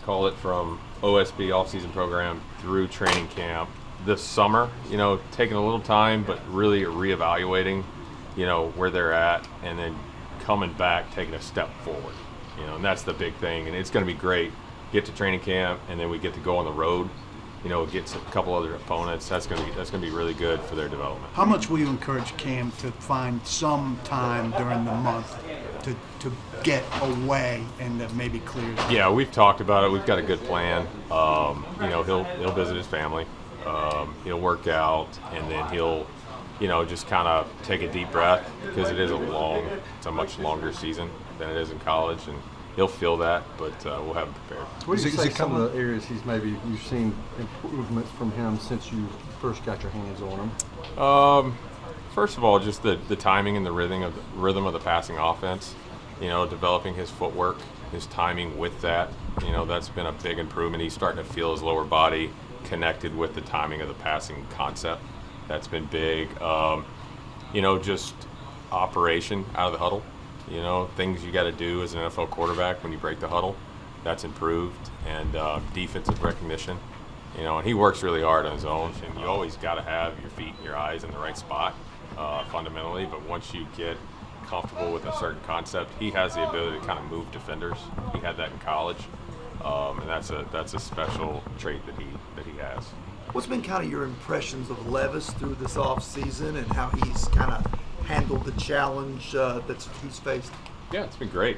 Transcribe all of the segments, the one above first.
call it from OSB off-season program through training camp this summer, taking a little time, but really reevaluating, where they're at, and then coming back, taking a step forward, and that's the big thing. And it's going to be great. Get to training camp, and then we get to go on the road, get a couple other opponents. That's going to be really good for their development. How much will you encourage Cam to find some time during the month to get away and to maybe clear? Yeah, we've talked about it. We've got a good plan. He'll visit his family. He'll work out, and then he'll, just kind of take a deep breath, because it's a much longer season than it is in college, and he'll feel that, but we'll have him prepared. What do you say some of the areas you've seen improvements from him since you first got your hands on him? First of all, just the timing and the rhythm of the passing offense, developing his footwork, his timing with that, that's been a big improvement. He's starting to feel his lower body connected with the timing of the passing concept. That's been big. Just operation out of the huddle. Things you got to do as an NFL quarterback when you break the huddle, that's improved. And defensive recognition, and he works really hard on his own. And you always got to have your feet and your eyes in the right spot, fundamentally. But once you get comfortable with a certain concept, he has the ability to kind of move defenders. He had that in college, and that's a special trait that he has. What's been kind of your impressions of Levis through this off season, and how he's kind of handled the challenge that he's faced? Yeah, it's been great.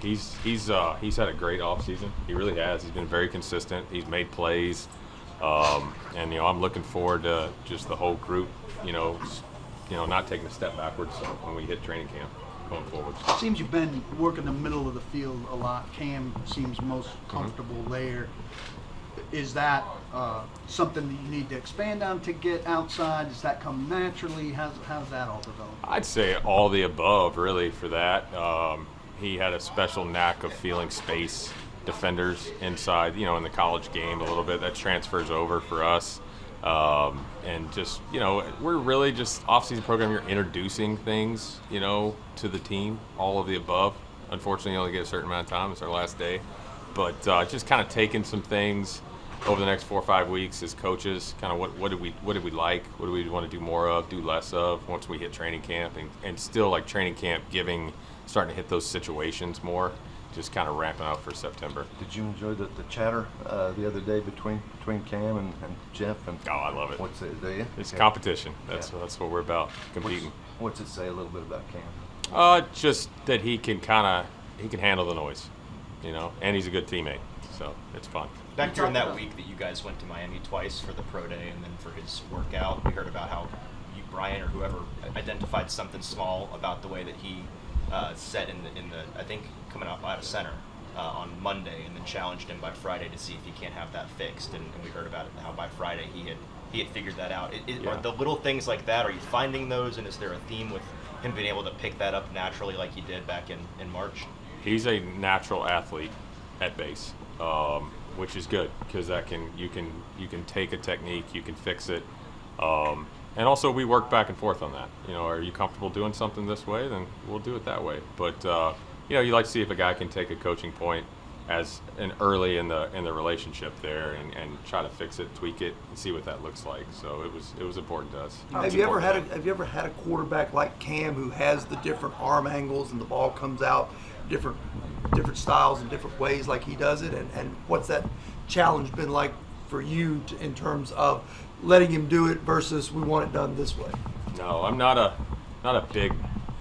He's had a great off season. He really has. He's been very consistent. He's made plays, and I'm looking forward to just the whole group, not taking a step backwards when we hit training camp going forward. It seems you've been working the middle of the field a lot. Cam seems most comfortable there. Is that something that you need to expand on to get outside? Does that come naturally? How's that all developed? I'd say all the above, really, for that. He had a special knack of feeling space, defenders inside, in the college game a little bit. That transfers over for us. And just, we're really just off-season program. You're introducing things, to the team, all of the above. Unfortunately, you only get a certain amount of time. It's our last day. But just kind of taking some things over the next 4 or 5 weeks as coaches, kind of what did we like, what do we want to do more of, do less of once we hit training camp, and still like training camp starting to hit those situations more, just kind of ramping up for September. Did you enjoy the chatter the other day between Cam and Jeff? Oh, I love it. What's it? Do you? It's competition. That's what we're about, competing. What's it say a little bit about Cam? Just that he can handle the noise, and he's a good teammate, so it's fun. Back during that week that you guys went to Miami twice for the pro day and then for his workout, we heard about how Brian or whoever identified something small about the way that he set in the I think coming out of center on Monday, and then challenged him by Friday to see if he can't have that fixed. And we heard about it, how by Friday he had figured that out. Are the little things like that, are you finding those, and is there a theme with him being able to pick that up naturally like he did back in March? He's a natural athlete at base, which is good, because you can take a technique, you can fix it, and also we work back and forth on that. Are you comfortable doing something this way? Then we'll do it that way. But you like to see if a guy can take a coaching point as an early in the relationship there, and try to fix it, tweak it, and see what that looks like. So it was important to us. Have you ever had a quarterback like Cam who has the different arm angles and the ball comes out different styles and different ways like he does it, and what's that challenge been like for you in terms of letting him do it versus we want it done this way? No, I'm not a big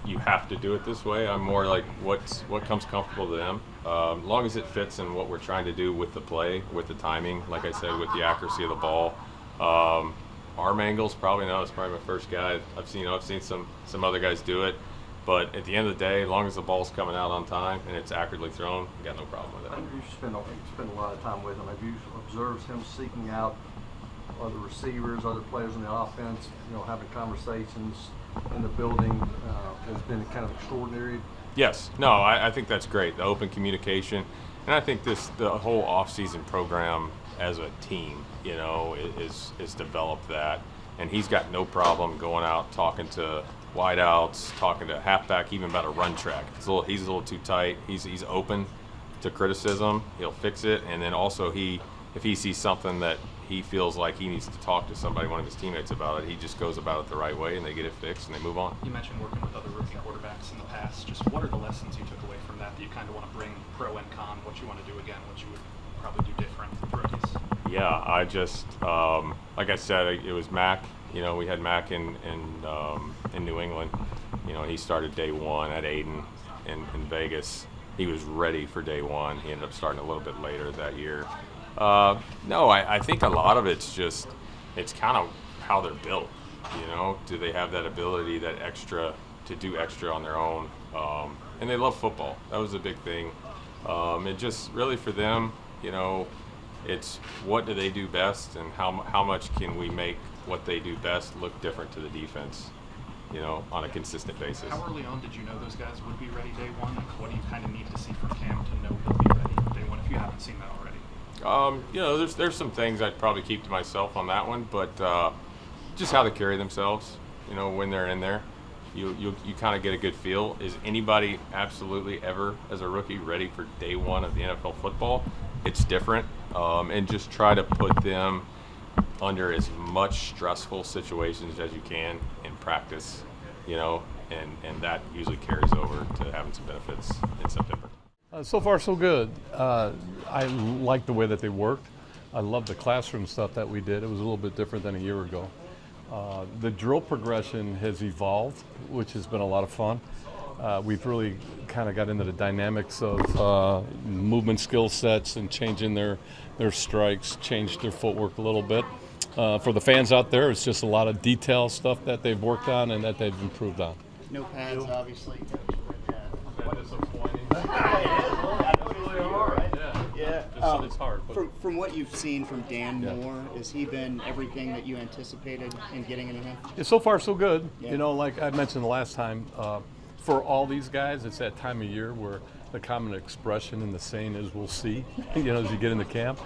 you have to do it this way. I'm more like what comes comfortable to them, as long as it fits in what we're trying to do with the play, with the timing, like I said, with the accuracy of the ball. Arm angles, probably not. It's probably my first guy I've seen some other guys do it. But at the end of the day, as long as the ball's coming out on time and it's accurately thrown, you got no problem with it. You spend a lot of time with him. Have you observed him seeking out other receivers, other players in the offense, having conversations in the building? Has been kind of extraordinary. Yes. No, I think that's great, the open communication. And I think the whole off-season program as a team, is developed that. And he's got no problem going out, talking to wideouts, talking to halfback, even about a run track. He's a little too tight. He's open, to criticism, he'll fix it, and then also if he sees something that he feels like he needs to talk to somebody, one of his teammates about it, he just goes about it the right way and they get it fixed and they move on. You mentioned working with other rookie quarterbacks in the past. Just what are the lessons you took away from that you kind of want to bring pro and con, what you want to do again, what you would probably do different with rookies? Yeah, I just, like I said, it was Mac. You know, we had Mac in New England. You know, he started day one at Aiden in Vegas. He was ready for day one. He ended up starting a little bit later that year. No, I think a lot of it's kind of how they're built. You know, do they have that ability, that extra, to do extra on their own? And they love football. That was a big thing. It just really for them, you know, it's what do they do best and how much can we make what they do best look different to the defense, you know, on a consistent basis. How early on did you know those guys would be ready day one? What do you kind of need to see from Cam to know they'll be ready day one if you haven't seen that already? You know, there's some things I'd probably keep to myself on that one, but just how they carry themselves, you know, when they're in there, you kind of get a good feel. Is anybody absolutely ever, as a rookie, ready for day one of the NFL football? It's different, and just try to put them under as much stressful situations as you can in practice, you know, and that usually carries over to having some benefits in September. So far, so good. I like the way that they worked. I love the classroom stuff that we did. It was a little bit different than a year ago. The drill progression has evolved, which has been a lot of fun. We've really kind of got into the dynamics of movement skill sets and changing their strikes, changed their footwork a little bit. For the fans out there, it's just a lot of detail stuff that they've worked on and that they've improved on. No pads, obviously. Disappointing. Yeah. It's hard. From what you've seen from Dan Moore, has he been everything that you anticipated in getting into him? Yeah, so far, so good. Yeah. You know, like I mentioned the last time, for all these guys, it's that time of year where the common expression and the saying is "we'll see." You know, as you get into camp.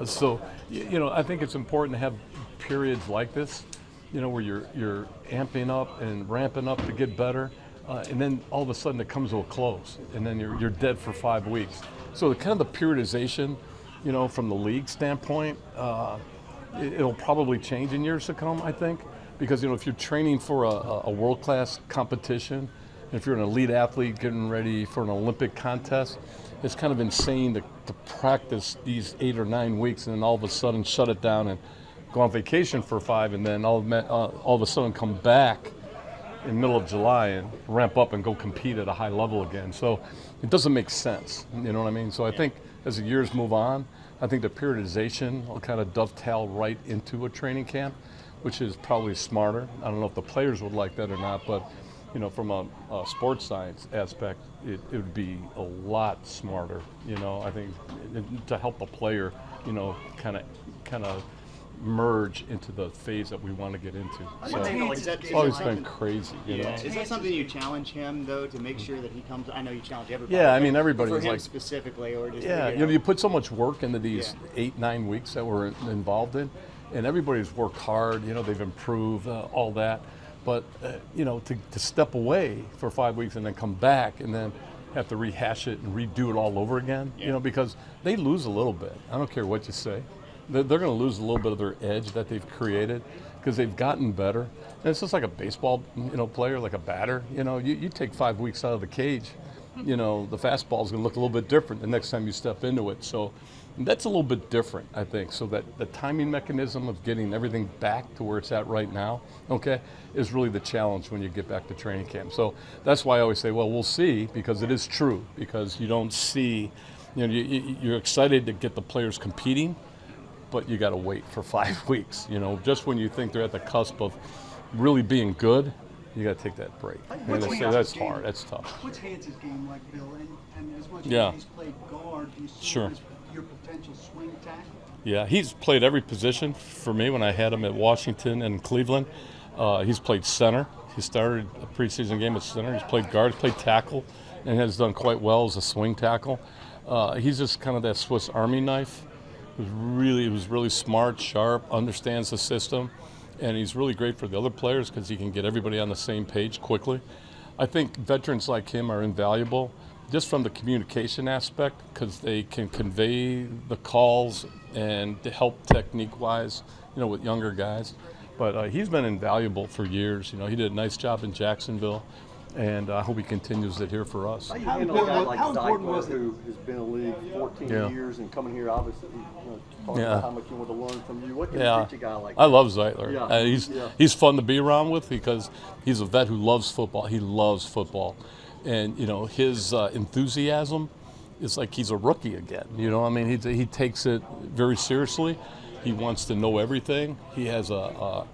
So, you know, I think it's important to have periods like this. You know, where you're amping up and ramping up to get better. And then all of a sudden it comes to a close, and then you're dead for 5 weeks. So kind of the periodization, you know, from the league standpoint, it'll probably change in years to come, I think, because, you know, if you're training for a world-class competition, if you're an elite athlete getting ready for an Olympic contest, it's kind of insane to practice these 8 or 9 weeks and then all of a sudden shut it down and go on vacation for 5, and then all of a sudden come back in the middle of July and ramp up and go compete at a high level again. So it doesn't make sense, you know what I mean? So I think as the years move on, I think the periodization will kind of dovetail right into a training camp, which is probably smarter. I don't know if the players would like that or not, but you know, from a sports science aspect, it would be a lot smarter, you know, I think, to help the player, you know, kind of merge into the phase that we want to get into. So it's always been crazy, you know. Is that something you challenge him though to make sure that he comes? I know you challenge everybody. Yeah, I mean everybody's for him like specifically, or just yeah, you know, you put so much work into these 8-9 weeks that we're involved in, and everybody's worked hard. You know, they've improved all that, but you know, to step away for 5 weeks and then come back and then have to rehash it and redo it all over again. You know, because they lose a little bit. I don't care what you say. They're going to lose a little bit of their edge that they've created because they've gotten better. And it's just like a baseball, you know, player, like a batter. You know, you take 5 weeks out of the cage, you know, the fastball is going to look a little bit different the next time you step into it. So that's a little bit different, I think. So that the timing mechanism of getting everything back to where it's at right now, okay, is really the challenge when you get back to training camp. So that's why I always say, well, we'll see, because it is true, because you don't see, you know, you're excited to get the players competing, but you got to wait for 5 weeks. You know, just when you think they're at the cusp of really being good, you got to take that break. And that's hard. That's tough. What's Hance's game like, Bill? And as much Yeah. as he's played guard, do you see Sure. him as your potential swing tackle? Yeah, he's played every position for me when I had him at Washington and Cleveland. He's played center. He started a preseason game at center. He's played guard, played tackle, and has done quite well as a swing tackle. He's just kind of that Swiss Army knife. He was really smart, sharp, understands the system, and he's really great for the other players because he can get everybody on the same page quickly. I think veterans like him are invaluable just from the communication aspect, because they can convey the calls and to help technique-wise, with younger guys. But he's been invaluable for years. He did a nice job in Jacksonville, and I hope he continues it here for us. How you handle a guy like how important was Tyke, who has been in the league 14 Yeah. years and coming here, obviously, talking Yeah. about how much you want to learn from you. What can Yeah, you teach a guy like I that? love Zeitler. Yeah. He's fun to be around with because he's a vet who loves football. He loves football, and his enthusiasm is like he's a rookie again. He takes it very seriously. He wants to know everything. He has such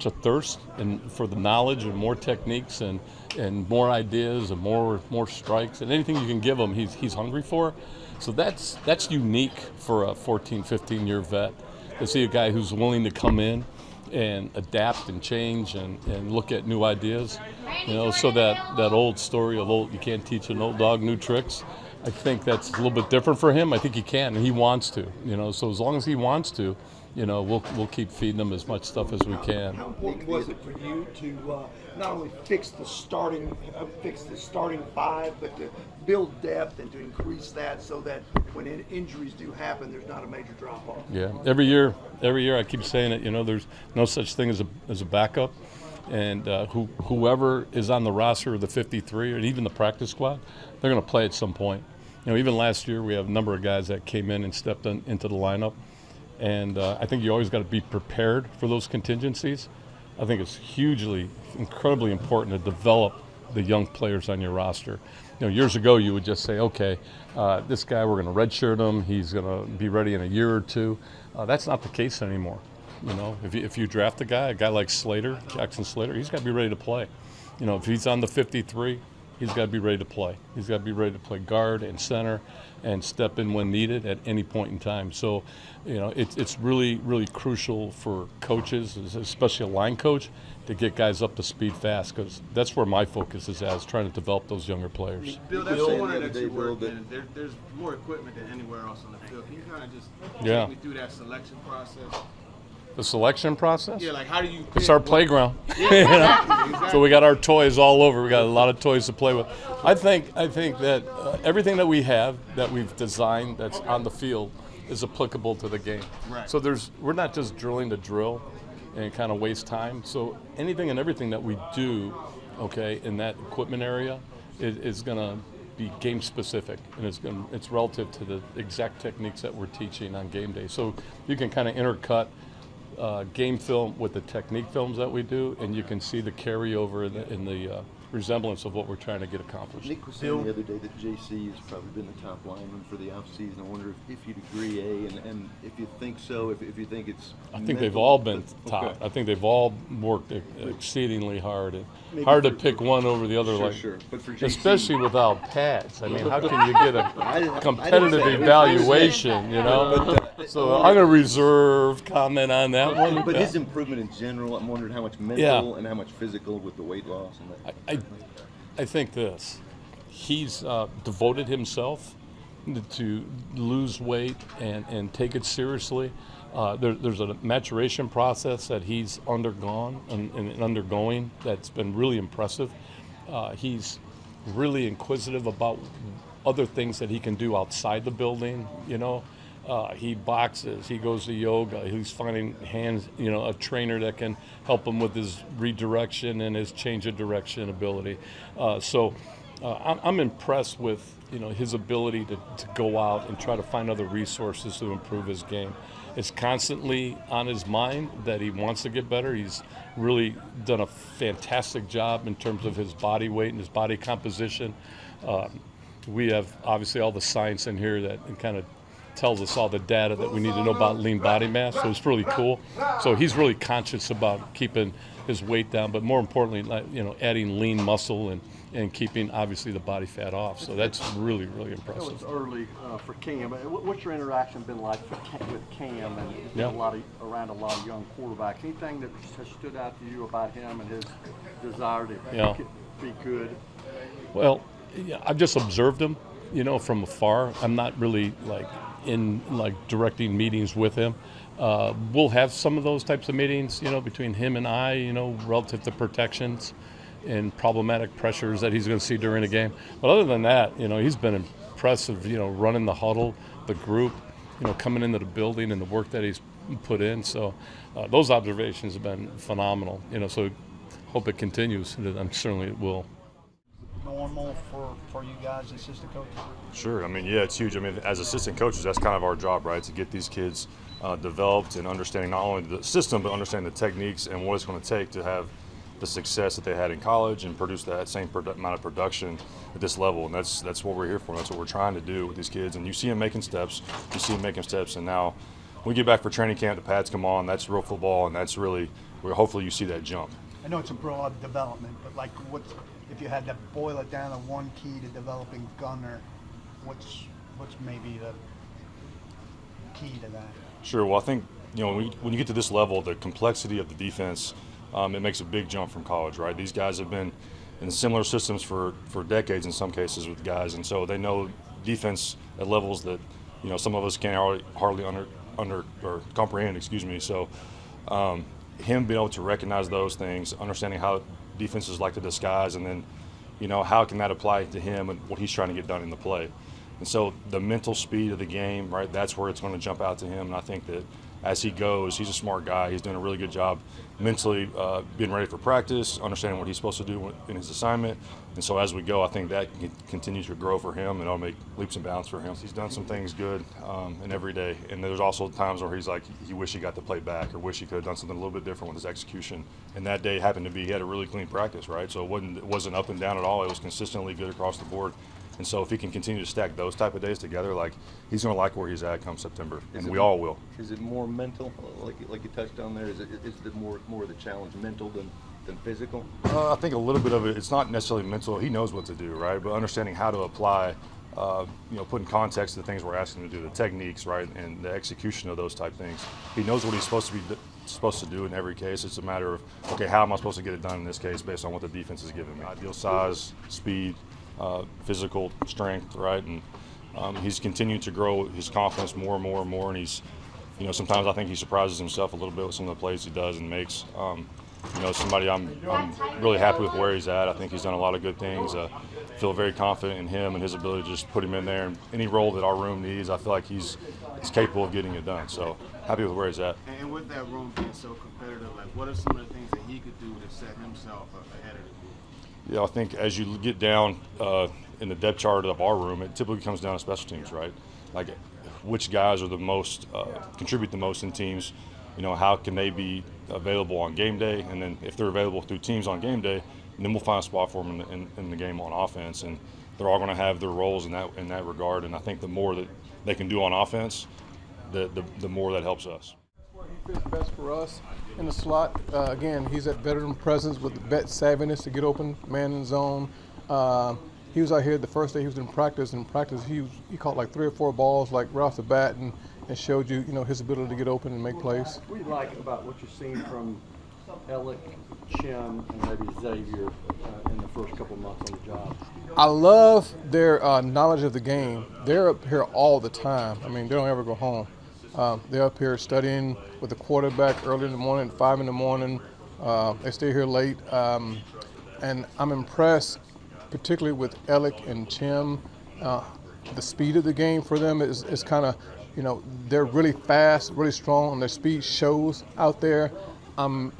a thirst for the knowledge and more techniques and more ideas and more strikes, and anything you can give him, he's hungry for. So that's unique for a 14, 15-year vet, to see a guy who's willing to come in and adapt and change and look at new ideas. So that old story of you can't teach an old dog new tricks. I think that's a little bit different for him. I think he can, and he wants to. So as long as he wants to, we'll keep feeding him as much stuff as we can. How important was it for you to not only fix the starting five, but to build depth and to increase that so that when injuries do happen, there's not a major drop off? Yeah, every year I keep saying it. There's no such thing as a backup, and whoever is on the roster of the 53 or even the practice squad, they're going to play at some point. Even last year we have a number of guys that came in and stepped into the lineup. And I think you always got to be prepared for those contingencies. I think it's incredibly important to develop the young players on your roster. Years ago you would just say, okay, this guy, we're going to redshirt him. He's going to be ready in a year or two. That's not the case anymore. If you draft a guy like Slater, Jackson Slater, he's got to be ready to play. If he's on the 53, he's got to be ready to play. He's got to be ready to play guard and center and step in when needed at any point in time. So, it's really, really crucial for coaches, especially a line coach, to get guys up to speed fast, because that's where my focus is trying to develop those younger players. Bill, that's Bill, the corner the other that day, you Bill, work in. There's more equipment than anywhere else on the field. Can you kind of just take me through that selection process? The selection process? Yeah, like how do you? It's our playground. Exactly. So we got our toys all over. We got a lot of toys to play with. I think that everything that we have, that we've designed, that's on the field, is applicable to the game. Right. So we're not just drilling to drill and kind of waste time. So anything and everything that we do, in that equipment area, is going to be game specific, and it's relative to the exact techniques that we're teaching on game day. So you can kind of intercut game film with the technique films that we do, and you can see the carryover in the resemblance of what we're trying to get accomplished. Nick was saying the other day that JC has probably been the top lineman for the offseason. I wonder if you'd agree, and if you think so, if you think it's. I think they've all been top. Okay. I think they've all worked exceedingly hard. And hard to pick one over the other, Sure. But for JC, especially without pads. I mean, how can you get a competitive say- evaluation? So I'm going to reserve comment on that one. But his improvement in general, I'm wondering how much mental and how much physical with the weight loss and that. I think this. He's devoted himself to lose weight and take it seriously. There's a maturation process that he's undergone and undergoing that's been really impressive. He's really inquisitive about other things that he can do outside the building. He boxes, he goes to yoga, he's finding a trainer that can help him with his redirection and his change of direction ability. I'm impressed with his ability to go out and try to find other resources to improve his game. It's constantly on his mind that he wants to get better. He's really done a fantastic job in terms of his body weight and his body composition. We have obviously all the science in here that kind of tells us all the data that we need to know about lean body mass, so it's really cool. So he's really conscious about keeping his weight down, but more importantly, adding lean muscle and keeping obviously the body fat off. So that's really, really I know impressive. it's early for Cam, but what's your interaction been like with Cam and he's been around a lot of young quarterbacks? Anything that has stood out to you about him and his desire to be good? Well, I've just observed him, from afar. I'm not really directing meetings with him. We'll have some of those types of meetings, between him and I, relative to protections and problematic pressures that he's going to see during the game. But other than that, he's been impressive, running the huddle, the group, coming into the building and the work that he's put in. So those observations have been phenomenal, so hope it continues. I'm certainly it will. Normal for you guys, assistant coaches? Sure. It's huge. As assistant coaches, that's kind of our job, right? To get these kids developed and understanding not only the system, but understanding the techniques and what it's going to take to have the success that they had in college and produce that same amount of production at this level. And that's what we're here for. That's what we're trying to do with these kids. And you see them making steps. And now when we get back for training camp, the pads come on. That's real football, and that's really where hopefully you see that jump. I know it's a broad development, but if you had to boil it down to one key to developing gunner, what's maybe the key to that? Sure. Well, I think when you get to this level, the complexity of the defense, it makes a big jump from college, right? These guys have been in similar systems for decades in some cases with guys, and so they know defense at levels that some of us can't hardly under or comprehend. So him being able to recognize those things, understanding how defenses like to disguise, and then how can that apply to him and what he's trying to get done in the play. And so the mental speed of the game, right, that's where it's going to jump out to him. And I think that as he goes, he's a smart guy. He's doing a really good job mentally being ready for practice, understanding what he's supposed to do in his assignment. And so as we go, I think that can continue to grow for him, and it'll make leaps and bounds for him. He's done some things good and every day. And there's also times where he's like, he wish he got to play back or wish he could have done something a little bit different with his execution. And that day happened to be he had a really clean practice, right? So it wasn't up and down at all. It was consistently good across the board. And so if he can continue to stack those type of days together, he's going to like where he's at come September, and we all will. Is it more mental, like you touched on there? Is it more of the challenge mental than physical? I think a little bit of it. It's not necessarily mental. He knows what to do, right? But understanding how to apply, putting context to the things we're asking him to do, the techniques, right, and the execution of those type things. He knows what he's supposed to do in every case. It's a matter of, okay, how am I supposed to get it done in this case based on what the defense is giving me? Ideal size, speed, physical strength, right? And he's continued to grow his confidence more and more and more. And he's, sometimes I think he surprises himself a little bit with some of the plays he does and makes. Somebody I'm really happy with where he's at. I think he's done a lot of good things. Feel very confident in him and his ability to just put him in there. And any role that our room needs, I feel like he's capable of getting it done. So happy with where he's at. And with that room being so competitive, what are some of the things that he could do to set himself ahead of the group? Yeah, I think as you get down in the depth chart of our room, it typically comes down to special teams, right? Like which guys are the most, contribute the most in teams, how can they be available on game day? And then if they're available through teams on game day, then we'll find a spot for them in the game on offense. And they're all going to have their roles in that regard. And I think the more that they can do on offense, the more that helps us. He fits best for us in the slot. Again, he's that veteran presence with the vet savviness to get open, man in zone. He was out here the first day he was in practice. In practice, he caught like 3 or 4 balls right off the bat and showed you, his ability to get open and make plays. What do you like about what you've seen from Alec, Chim, and maybe Xavier in the first couple months on the job? I love their knowledge of the game. They're up here all the time. They don't ever go home. They're up here studying with the quarterback early in the morning, 5 in the morning. They stay here late. And I'm impressed, particularly with Alec and Chim. The speed of the game for them is kind of, they're really fast, really strong, and their speed shows out there. I'm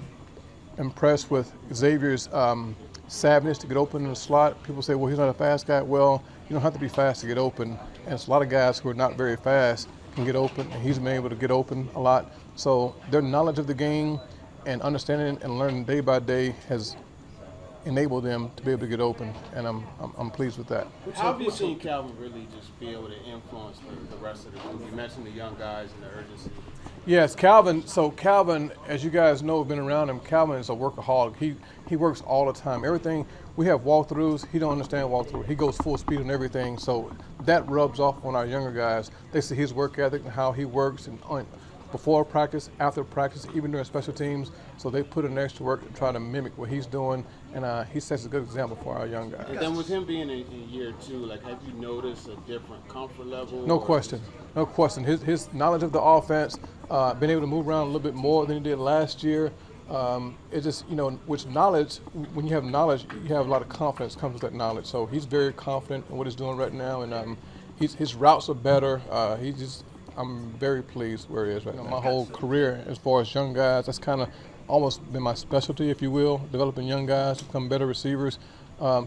impressed with Xavier's savviness to get open in the slot. People say, well, he's not a fast guy. Well, you don't have to be fast to get open. And it's a lot of guys who are not very fast can get open, and he's been able to get open a lot. So their knowledge of the game and understanding and learning day by day has enabled them to be able to get open, and I'm pleased with that. How have you seen Calvin really just be able to influence the rest of the group? You mentioned the young guys and the urgency. Yes, Calvin. So Calvin, as you guys know, have been around him. Calvin is a workaholic. He works all the time. Everything we have walkthroughs. He don't understand walkthrough. He goes full speed on everything. So that rubs off on our younger guys. They see his work ethic and how he works, and before practice, after practice, even during special teams. So they put in extra work to try to mimic what he's doing, and he sets a good example for our young guys. And then with him being in year 2, have you noticed a different comfort level? No question. His knowledge of the offense, been able to move around a little bit more than he did last year. It's just, with knowledge, when you have knowledge, you have a lot of confidence comes with that knowledge. So he's very confident in what he's doing right now, and his routes are better. I'm very pleased where he is right now. My whole career, as far as young guys, that's kind of almost been my specialty, if you will, developing young guys to become better receivers.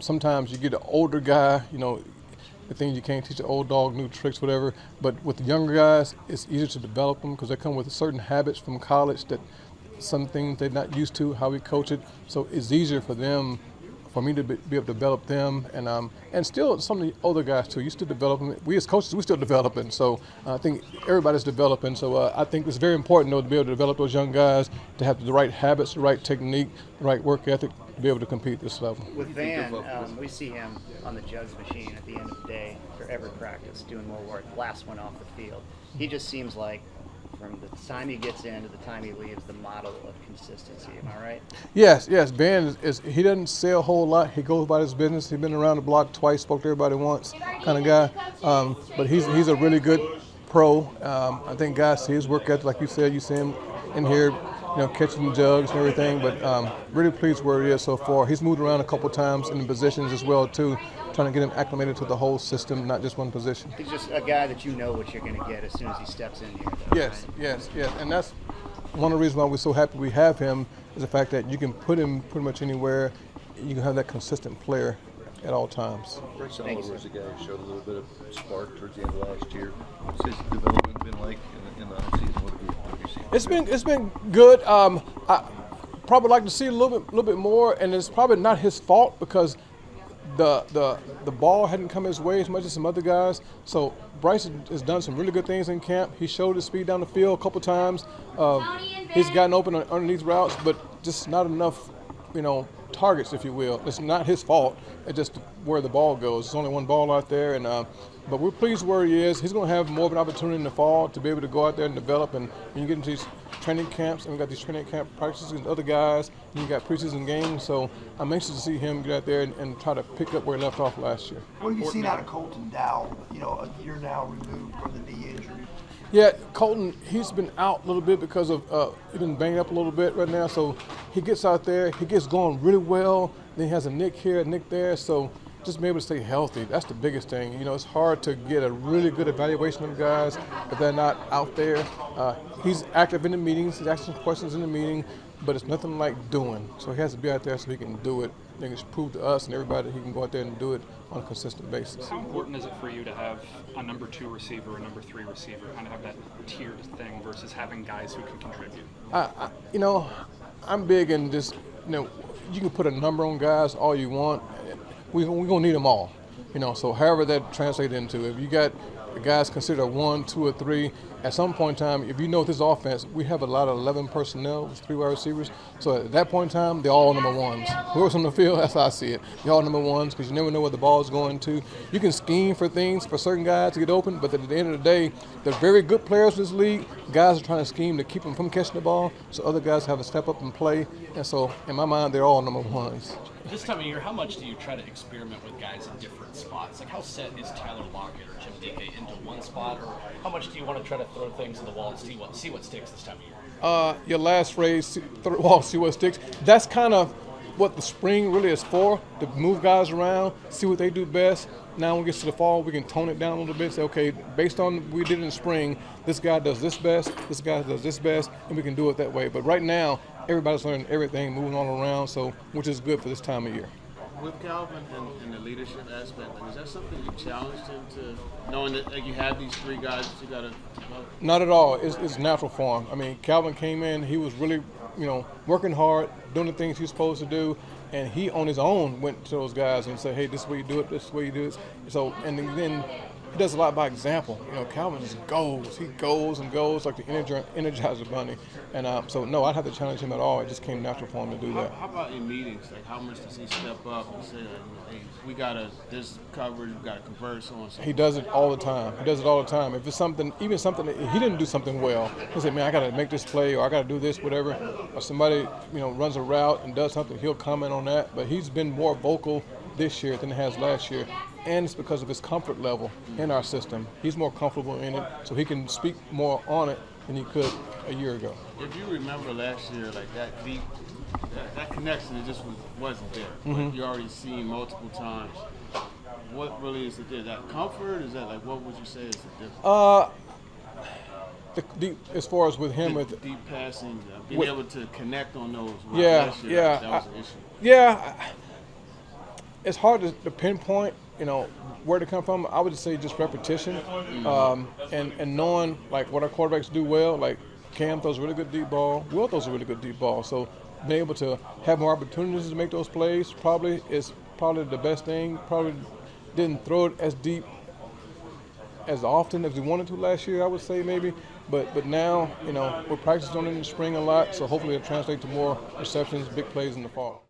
Sometimes you get an older guy, the things you can't teach an old dog new tricks, whatever. But with the younger guys, it's easier to develop them because they come with certain habits from college that some things they're not used to, how we coach it. So it's easier for them, for me to be able to develop them, and still some of the older guys too. You still develop them. We as coaches, we still developing. So I think everybody's developing. So I think it's very important though to be able to develop those young guys to have the right habits, the right technique, the right work ethic to be able to compete at this level. With Van, we see him on the jugs machine at the end of the day for every practice, doing more work. Last one off the field. He just seems like, from the time he gets in to the time he leaves, the model of consistency. Am I right? Yes. Ben he doesn't say a whole lot. He goes about his business. He's been around the block twice, spoke to everybody once, kind of guy. But he's a really good pro. I think guys see his work ethic, like you said. You see him in here, catching jugs and everything. But really pleased where he is so far. He's moved around a couple times in the positions as well too, trying to get him acclimated to the whole system, not just one position. He's just a guy that you know what you're going to get as soon as he steps in here. Yes. And that's one of the reasons why we're so happy we have him, is the fact that you can put him pretty much anywhere. You can have that consistent player at all times. Bryce Oliver was a guy who showed a little bit of spark towards the end of last year. What's his development been like in the offseason? What have you seen? It's been good. I probably like to see a little bit more, and it's probably not his fault because the ball hadn't come his way as much as some other guys. So Bryce has done some really good things in camp. He showed his speed down the field a couple times. He's gotten open underneath routes, but just not enough, targets, if you will. It's not his fault. It's just where the ball goes. There's only one ball out there, and but we're pleased where he is. He's going to have more of an opportunity in the fall to be able to go out there and develop. And when you get into these training camps, and we got these training camp practices with other guys, and you got preseason games. So I'm anxious to see him get out there and try to pick up where he left off last year. What have you seen out of Colton Dow, a year now removed from the knee injury? Yeah, Colton, he's been out a little bit because of he's been banged up a little bit right now. So he gets out there, he gets going really well. Then he has a nick here, a nick there. So just be able to stay healthy, that's the biggest thing. It's hard to get a really good evaluation of guys if they're not out there. He's active in the meetings, he's asking questions in the meeting, but it's nothing like doing. So he has to be out there so he can do it. I think it's proved to us and everybody that he can go out there and do it on a consistent basis. How important is it for you to have a number 2 receiver, a number 3 receiver, kind of have that tiered thing versus having guys who can contribute? I'm big in just, you can put a number on guys all you want. We're going to need them all. So however that translates into, if you got the guys considered 1, 2, or 3, at some point in time, if you know this offense, we have a lot of 11 personnel with 3 wide receivers. So at that point in time, they're all number 1s. Whoever's on the field, that's how I see it. They're all number 1s because you never know where the ball is going to. You can scheme for things for certain guys to get open, but at the end of the day, they're very good players in this league. Guys are trying to scheme to keep them from catching the ball, so other guys have to step up and play. And so in my mind, they're all number 1s. This time of year, how much do you try to experiment with guys in different spots? Like, how set is Tyler Lockett or Jim Dike into one spot, or how much do you want to try to throw things to the wall and see what sticks this time of year? Your last phrase, throw the wall, see what sticks. That's kind of what the spring really is for, to move guys around, see what they do best. Now when we get to the fall, we can tone it down a little bit, say, okay, based on what we did in the spring, this guy does this best, this guy does this best, and we can do it that way. But right now, everybody's learning everything, moving all around, so which is good for this time of year. With Calvin and the leadership aspect, is that something you challenged him to, knowing that you have these 3 guys that you got to develop? Not at all. It's natural for him. I mean, Calvin came in, he was really, working hard, doing the things he's supposed to do, and he on his own went to those guys and said, hey, this is the way you do it, this is the way you do it. So, and then he does a lot by example. Calvin just goes. He goes and goes like the Energizer Bunny. And so, no, I'd have to challenge him at all. It just came natural for him to do that. How about in meetings? Like, how much does he step up and say, hey, we got to, this coverage, we got to convert, so on. He does it all the time. If it's something, even something that he didn't do something well, he'll say, man, I got to make this play, or I got to do this, whatever. Or somebody, runs a route and does something, he'll comment on that. But he's been more vocal this year than he has last year. And it's because of his comfort level in our system. He's more comfortable in it, so he can speak more on it than he could a year ago. If you remember last year, like that deep, that connection, it just wasn't there. Like you already seen multiple times. What really is it there? That comfort? Is that like, what would you say is the difference? As far as with him, with deep passing, being able to connect on those. That was an issue. Yeah, it's hard to pinpoint, where to come from. I would say just repetition, and knowing like what our quarterbacks do well. Like Cam throws a really good deep ball. Will throws a really good deep ball. So being able to have more opportunities to make those plays is probably the best thing. Probably didn't throw it as deep as often as we wanted to last year, I would say maybe. But now, we're practicing on it in the spring a lot, so hopefully it'll translate to more receptions, big plays in the fall.